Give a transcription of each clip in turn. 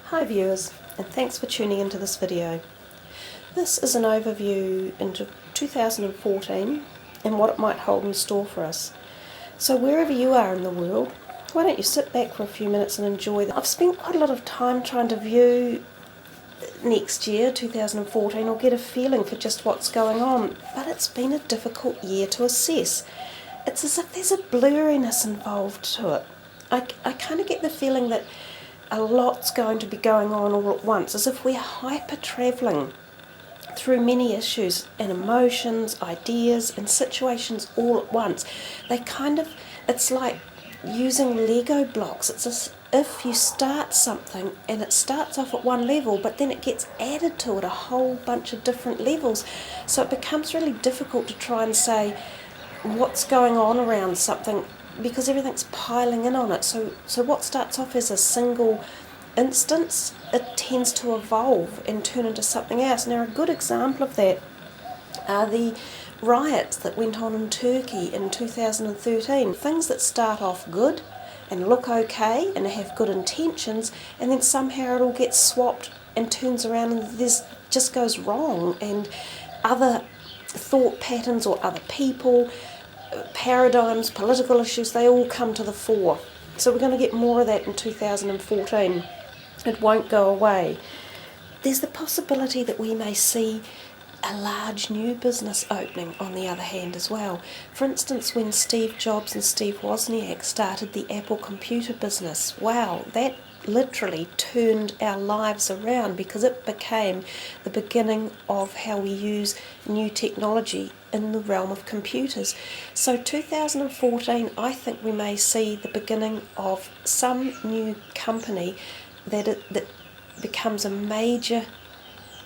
Hi viewers, and thanks for tuning into this video. This is an overview into 2014 and what it might hold in store for us. So wherever you are in the world, why don't you sit back for a few minutes and enjoy that. I've spent quite a lot of time trying to view next year, 2014, or get a feeling for just what's going on, but it's been a difficult year to assess. It's as if there's a blurriness involved to it. I kind of get the feeling that a lot's going to be going on all at once, as if we're hyper-travelling through many issues and emotions, ideas and situations all at once. It's like using Lego blocks. It's as if you start something and it starts off at one level, but then it gets added to it a whole bunch of different levels. So it becomes really difficult to try and say what's going on around something, because everything's piling in on it. So what starts off as a single instance, it tends to evolve and turn into something else. Now, a good example of that are the riots that went on in Turkey in 2013. Things that start off good and look okay and have good intentions, and then somehow it all gets swapped and turns around and this just goes wrong, and other thought patterns or other people, paradigms, political issues, they all come to the fore. So we're going to get more of that in 2014. It won't go away. There's the possibility that we may see a large new business opening on the other hand as well. For instance, when Steve Jobs and Steve Wozniak started the Apple computer business, wow, that literally turned our lives around, because it became the beginning of how we use new technology in the realm of computers. So 2014, I think we may see the beginning of some new company that becomes a major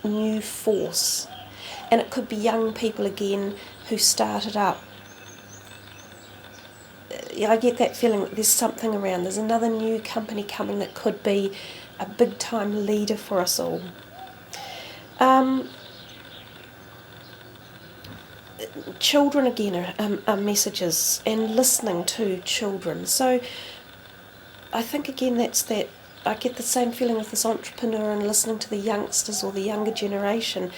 new force. And it could be young people again who started up. I get that feeling that there's something around. There's another new company coming that could be a big time leader for us all. Children again are messages, and listening to children. So I think again I get the same feeling with this entrepreneur and listening to the youngsters or the younger generation.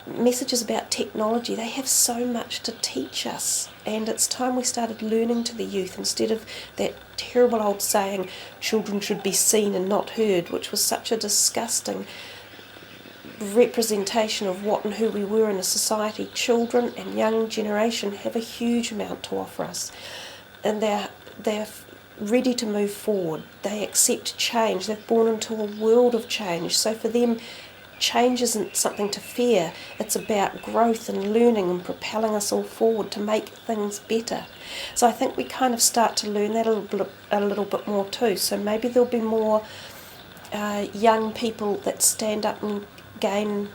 Messages about technology, they have so much to teach us, and it's time we started learning to the youth instead of that terrible old saying, children should be seen and not heard, which was such a disgusting representation of what and who we were in a society. Children and young generation have a huge amount to offer us, and they're ready to move forward. They accept change. They've born into a world of change. So for them, change isn't something to fear. It's about growth and learning and propelling us all forward to make things better. So I think we kind of start to learn that a little bit more too. So maybe there'll be more young people that stand up and gain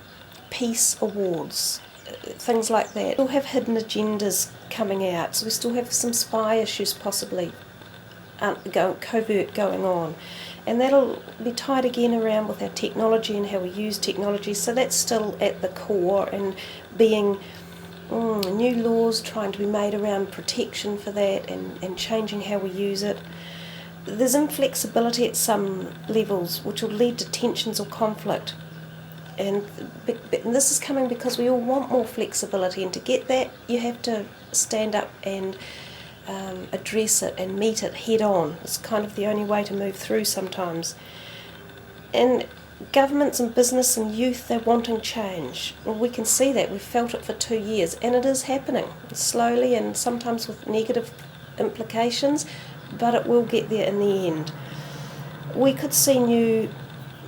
peace awards, things like that. We'll have hidden agendas coming out, so we still have some spy issues possibly covert going on, and that'll be tied again around with our technology and how we use technology. So that's still at the core, and being new laws trying to be made around protection for that, and changing how we use it. There's inflexibility at some levels which will lead to tensions or conflict, and this is coming because we all want more flexibility, and to get that you have to stand up and address it and meet it head on. It's kind of the only way to move through sometimes. And governments and business and youth, they're wanting change. Well, we can see that. We've felt it for 2 years, and it is happening slowly and sometimes with negative implications, but it will get there in the end. We could see new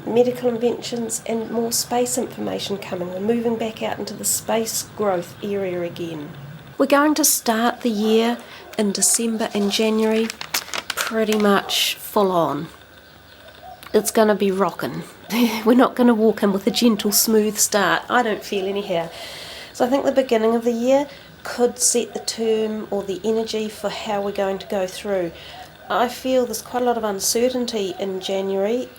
medical inventions and more space information coming. We're moving back out into the space growth area again. We're going to start the year in December and January pretty much full on. It's going to be rocking. We're not going to walk in with a gentle, smooth start. I don't feel anyhow. So I think the beginning of the year could set the term or the energy for how we're going to go through. I feel there's quite a lot of uncertainty in January,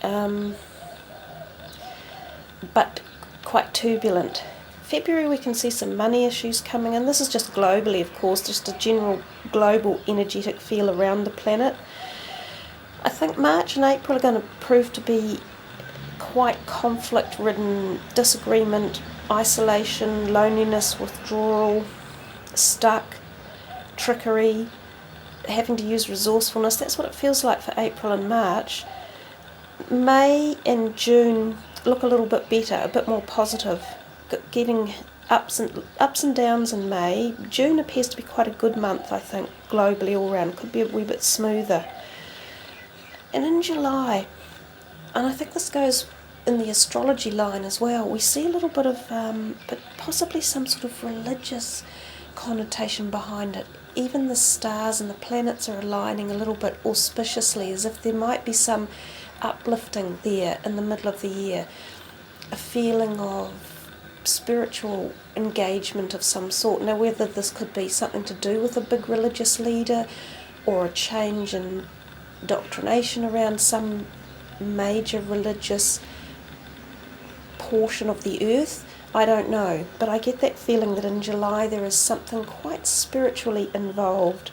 but quite turbulent. February we can see some money issues coming in. This is just globally, of course, just a general global energetic feel around the planet. I think March and April are going to prove to be quite conflict-ridden, disagreement, isolation, loneliness, withdrawal, stuck, trickery, having to use resourcefulness. That's what it feels like for April and March. May and June look a little bit better, a bit more positive, getting ups and downs in May. June appears to be quite a good month, I think, globally all round. Could be a wee bit smoother. And in July, and I think this goes in the astrology line as well, we see a little bit of, but possibly some sort of religious connotation behind it. Even the stars and the planets are aligning a little bit auspiciously, as if there might be some uplifting there in the middle of the year, a feeling of spiritual engagement of some sort. Now, whether this could be something to do with a big religious leader or a change in doctrination around some major religious portion of the earth, I don't know, but I get that feeling that in July there is something quite spiritually involved.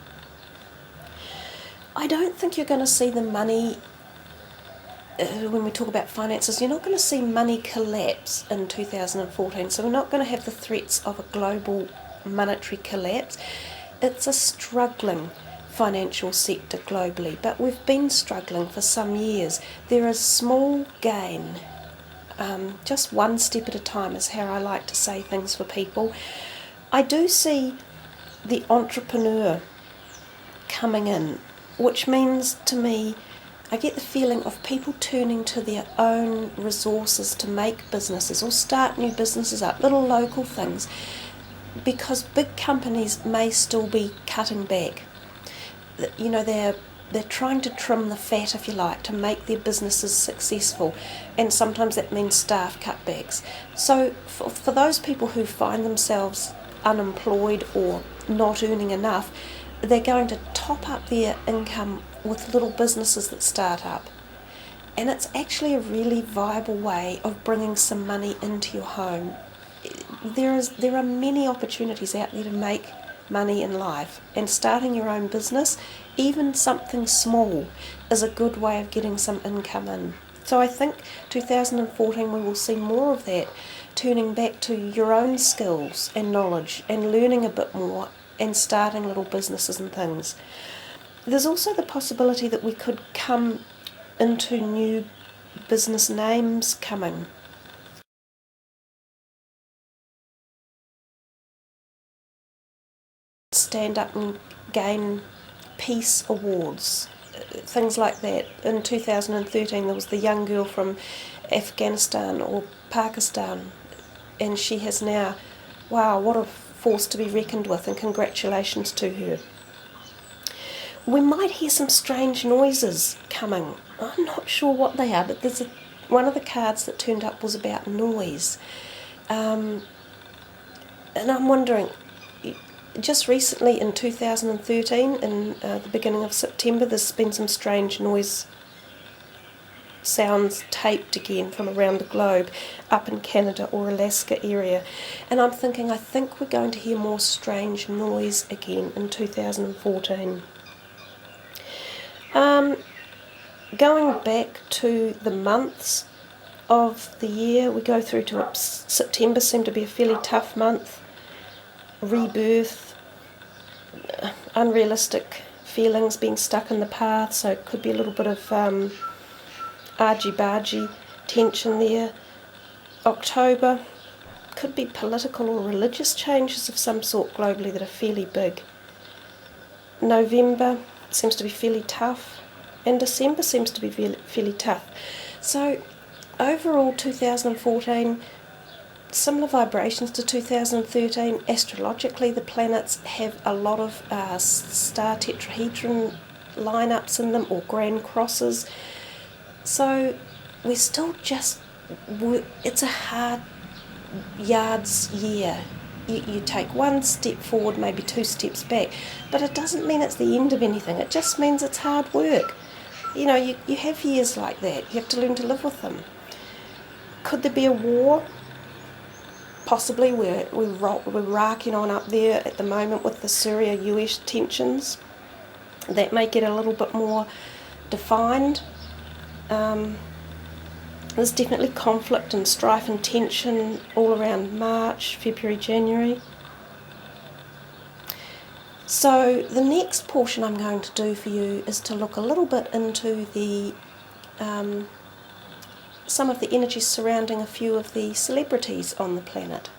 I don't think you're going to see the money, when we talk about finances, you're not going to see money collapse in 2014, so we're not going to have the threats of a global monetary collapse. It's a struggling financial sector globally, but we've been struggling for some years. There is small gain. Just one step at a time is how I like to say things for people. I do see the entrepreneur coming in, which means to me, I get the feeling of people turning to their own resources to make businesses or start new businesses up, little local things, because big companies may still be cutting back. You know, they're trying to trim the fat, if you like, to make their businesses successful, and sometimes that means staff cutbacks. So for those people who find themselves unemployed or not earning enough, they're going to top up their income with little businesses that start up. And it's actually a really viable way of bringing some money into your home. There are many opportunities out there to make money in life, and starting your own business, even something small, is a good way of getting some income in. So I think 2014 we will see more of that, turning back to your own skills and knowledge and learning a bit more and starting little businesses and things. There's also the possibility that we could come into new business names coming. Stand up and gain peace awards, things like that. In 2013 there was the young girl from Afghanistan or Pakistan, and she has now, wow, what a force to be reckoned with, and congratulations to her. We might hear some strange noises coming. I'm not sure what they are, but one of the cards that turned up was about noise. And I'm wondering, just recently in 2013, in the beginning of September, there's been some strange noise sounds taped again from around the globe, up in Canada or Alaska area. And I'm thinking, I think we're going to hear more strange noise again in 2014. Going back to the months of the year, we go through to September, seemed to be a fairly tough month. Rebirth, unrealistic feelings, being stuck in the path, so it could be a little bit of argy-bargy tension there. October could be political or religious changes of some sort globally that are fairly big. November seems to be fairly tough, and December seems to be fairly tough. So overall 2014, similar vibrations to 2013. Astrologically, the planets have a lot of star tetrahedron lineups in them, or grand crosses. So we're still it's a hard yards year. You take one step forward, maybe two steps back, but it doesn't mean it's the end of anything. It just means it's hard work. You know, you have years like that. You have to learn to live with them. Could there be a war? Possibly. We're rocking on up there at the moment with the Syria-US tensions. That may get a little bit more defined. There's definitely conflict and strife and tension all around March, February, January. So the next portion I'm going to do for you is to look a little bit into the some of the energies surrounding a few of the celebrities on the planet.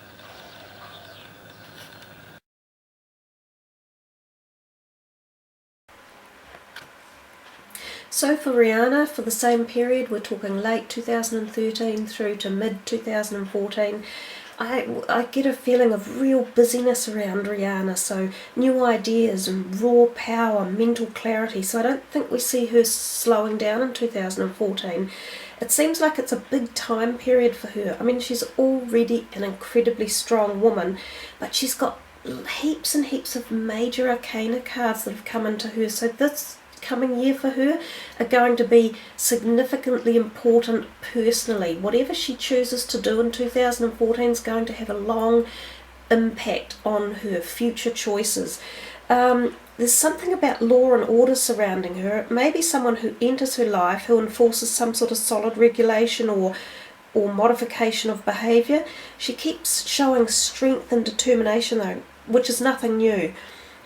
So for Rihanna, for the same period, we're talking late 2013 through to mid 2014, I get a feeling of real busyness around Rihanna, so new ideas and raw power, mental clarity, so I don't think we see her slowing down in 2014. It seems like it's a big time period for her. I mean, she's already an incredibly strong woman, but she's got heaps and heaps of major arcana cards that have come into her, so this coming year for her are going to be significantly important personally. Whatever she chooses to do in 2014 is going to have a long impact on her future choices. There's something about law and order surrounding her. It may be someone who enters her life who enforces some sort of solid regulation or modification of behaviour. She keeps showing strength and determination though, which is nothing new.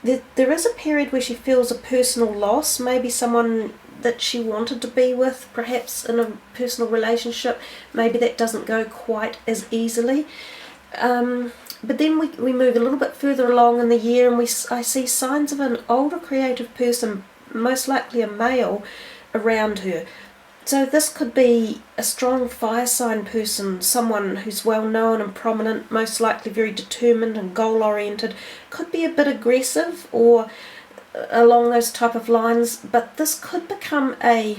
There is a period where she feels a personal loss, maybe someone that she wanted to be with, perhaps in a personal relationship. Maybe that doesn't go quite as easily. But then we move a little bit further along in the year and I see signs of an older creative person, most likely a male, around her. So this could be a strong fire sign person, someone who's well known and prominent, most likely very determined and goal oriented, could be a bit aggressive or along those type of lines, but this could become a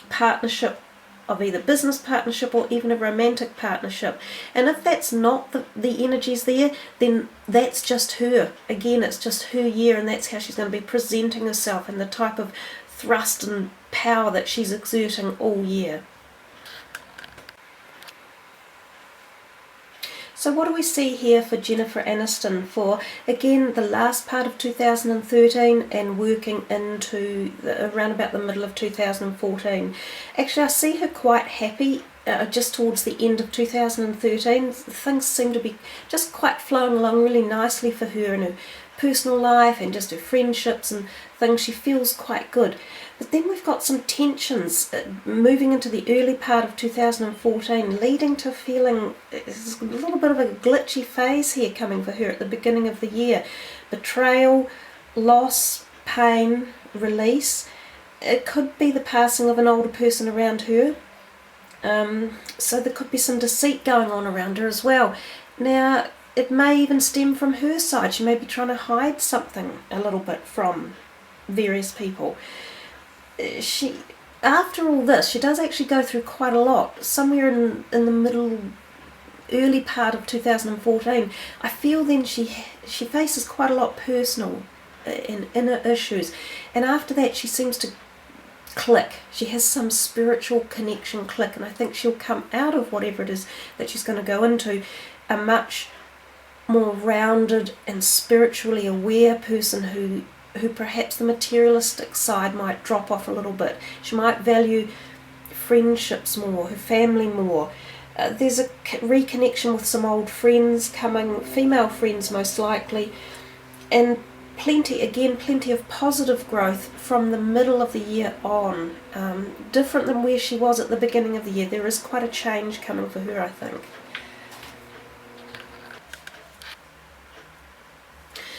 partnership of either business partnership or even a romantic partnership. And if that's not the energies there, then that's just her. Again, it's just her year, and that's how she's going to be presenting herself and the type of thrust and power that she's exerting all year. So what do we see here for Jennifer Aniston for, again, the last part of 2013 and working into around about the middle of 2014? Actually, I see her quite happy just towards the end of 2013. Things seem to be just quite flowing along really nicely for her in her personal life and just her friendships and things. She feels quite good. But then we've got some tensions moving into the early part of 2014, leading to feeling a little bit of a glitchy phase here coming for her at the beginning of the year. Betrayal, loss, pain, release. It could be the passing of an older person around her. So there could be some deceit going on around her as well. Now, it may even stem from her side. She may be trying to hide something a little bit from various people. After all this, she does actually go through quite a lot. Somewhere in the early part of 2014, I feel then she faces quite a lot personal and inner issues. And after that, she seems to click. She has some spiritual connection click, and I think she'll come out of whatever it is that she's going to go into a much more rounded and spiritually aware person who perhaps the materialistic side might drop off a little bit. She might value friendships more, her family more. There's a reconnection with some old friends coming, female friends most likely, and plenty of positive growth from the middle of the year on. Different than where she was at the beginning of the year. There is quite a change coming for her, I think.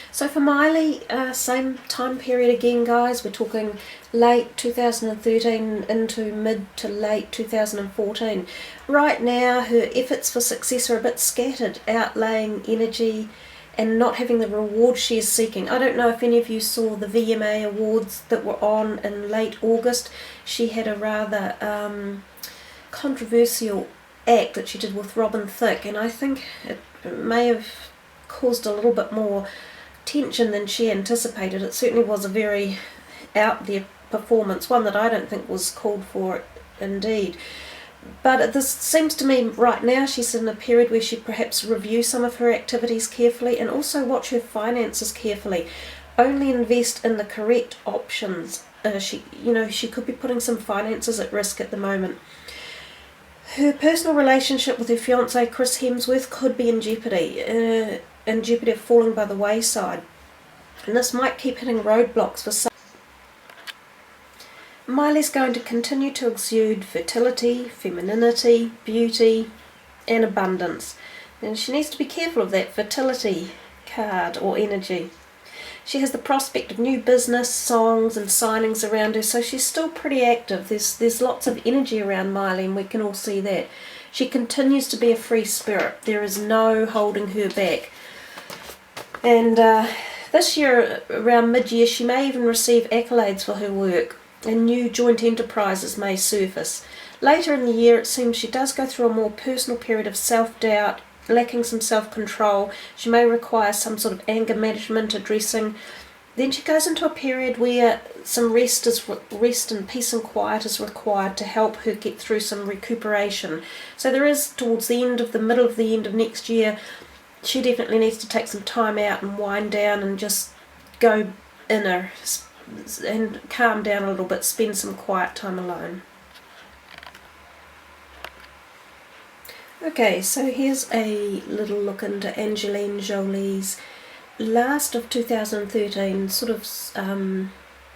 So for Miley, same time period again, guys. We're talking late 2013 into mid to late 2014. Right now, her efforts for success are a bit scattered, outlaying energy and not having the reward she is seeking. I don't know if any of you saw the VMA awards that were on in late August. She had a rather controversial act that she did with Robin Thicke, and I think it may have caused a little bit more tension than she anticipated. It certainly was a very out there performance, one that I don't think was called for indeed. But this seems to me right now she's in a period where she perhaps review some of her activities carefully and also watch her finances carefully. Only invest in the correct options. She could be putting some finances at risk at the moment. Her personal relationship with her fiancé Chris Hemsworth could be in jeopardy of falling by the wayside. And this might keep hitting roadblocks for some. Miley's going to continue to exude fertility, femininity, beauty and abundance. And she needs to be careful of that fertility card or energy. She has the prospect of new business, songs and signings around her, so she's still pretty active. There's lots of energy around Miley, and we can all see that. She continues to be a free spirit. There is no holding her back. And this year, around mid-year, she may even receive accolades for her work, and new joint enterprises may surface. Later in the year, it seems she does go through a more personal period of self-doubt, lacking some self-control. She may require some sort of anger management, addressing. Then she goes into a period where some rest and peace and quiet is required to help her get through some recuperation. So there is, towards the end of next year, she definitely needs to take some time out and wind down and just go inner and calm down a little bit, spend some quiet time alone. Okay, so here's a little look into Angelina Jolie's last of 2013, sort of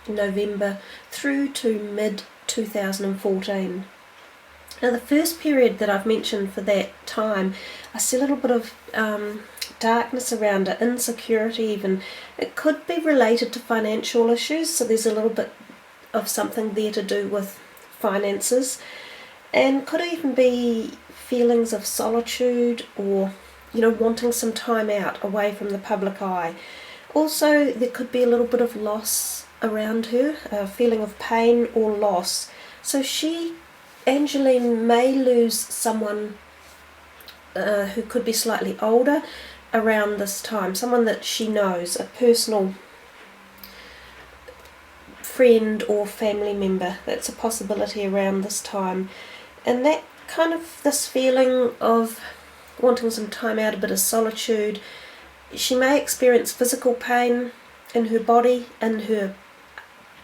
November through to mid-2014. Now the first period that I've mentioned for that time, I see a little bit of darkness around it, insecurity even. It could be related to financial issues, so there's a little bit of something there to do with finances, and could even be feelings of solitude or, wanting some time out away from the public eye. Also, there could be a little bit of loss around her, a feeling of pain or loss. So Angeline may lose someone who could be slightly older around this time, someone that she knows, a personal friend or family member. That's a possibility around this time. And that kind of, this feeling of wanting some time out, a bit of solitude. She may experience physical pain in her body, in her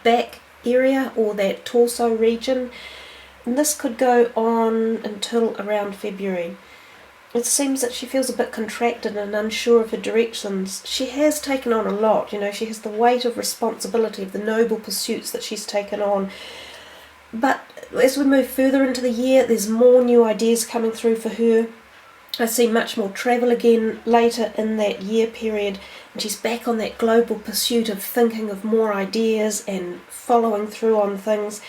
back area or that torso region, and this could go on until around February. It seems that she feels a bit contracted and unsure of her directions. She has taken on a lot, she has the weight of responsibility of the noble pursuits that she's taken on. But as we move further into the year, there's more new ideas coming through for her. I see much more travel again later in that year period, and she's back on that global pursuit of thinking of more ideas and following through on things.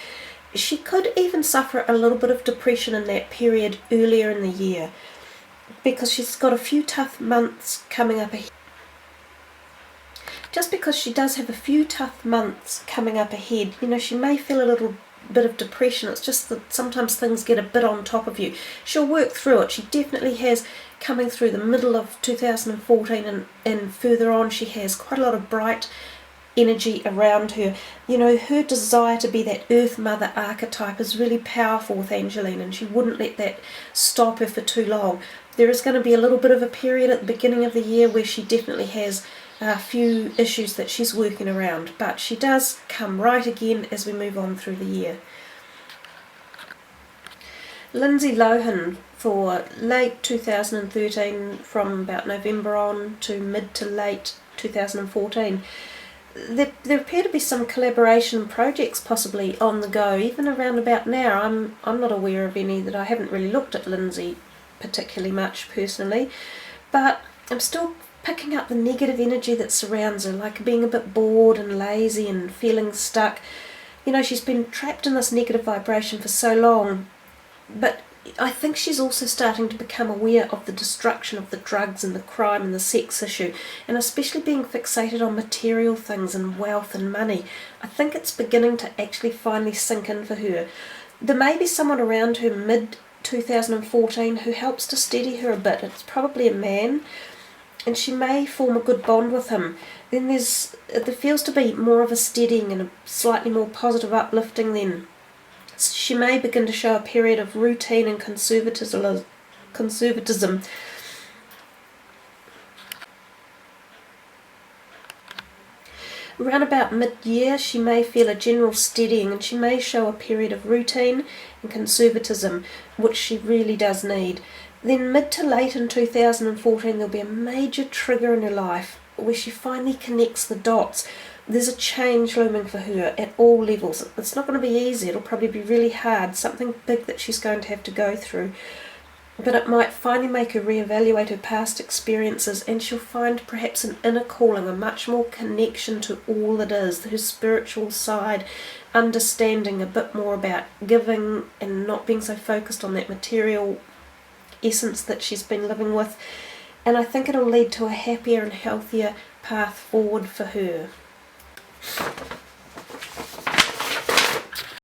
She could even suffer a little bit of depression in that period earlier in the year, because she's got a few tough months coming up ahead. Just because she does have a few tough months coming up ahead, she may feel a little bit of depression. It's just that sometimes things get a bit on top of you. She'll work through it. She definitely has, coming through the middle of 2014 and further on, she has quite a lot of bright energy around her. Her desire to be that Earth Mother archetype is really powerful with Angelina, and she wouldn't let that stop her for too long. There is going to be a little bit of a period at the beginning of the year where she definitely has a few issues that she's working around, but she does come right again as we move on through the year. Lindsay Lohan for late 2013, from about November on to mid to late 2014. There appear to be some collaboration projects possibly on the go, even around about now. I'm not aware of any. That I haven't really looked at Lindsay particularly much personally, but I'm still picking up the negative energy that surrounds her, like being a bit bored and lazy and feeling stuck. She's been trapped in this negative vibration for so long, but I think she's also starting to become aware of the destruction of the drugs and the crime and the sex issue, and especially being fixated on material things and wealth and money. I think it's beginning to actually finally sink in for her. There may be someone around her mid-2014 who helps to steady her a bit. It's probably a man, and she may form a good bond with him. Then there feels to be more of a steadying and a slightly more positive uplifting then. She may begin to show a period of routine and conservatism. Around about mid-year, she may feel a general steadying, and she may show a period of routine and conservatism, which she really does need. Then mid to late in 2014, there'll be a major trigger in her life where she finally connects the dots. There's a change looming for her at all levels. It's not going to be easy. It'll probably be really hard, something big that she's going to have to go through. But it might finally make her reevaluate her past experiences, and she'll find perhaps an inner calling, a much more connection to all that is, her spiritual side, understanding a bit more about giving and not being so focused on that material essence that she's been living with. And I think it'll lead to a happier and healthier path forward for her.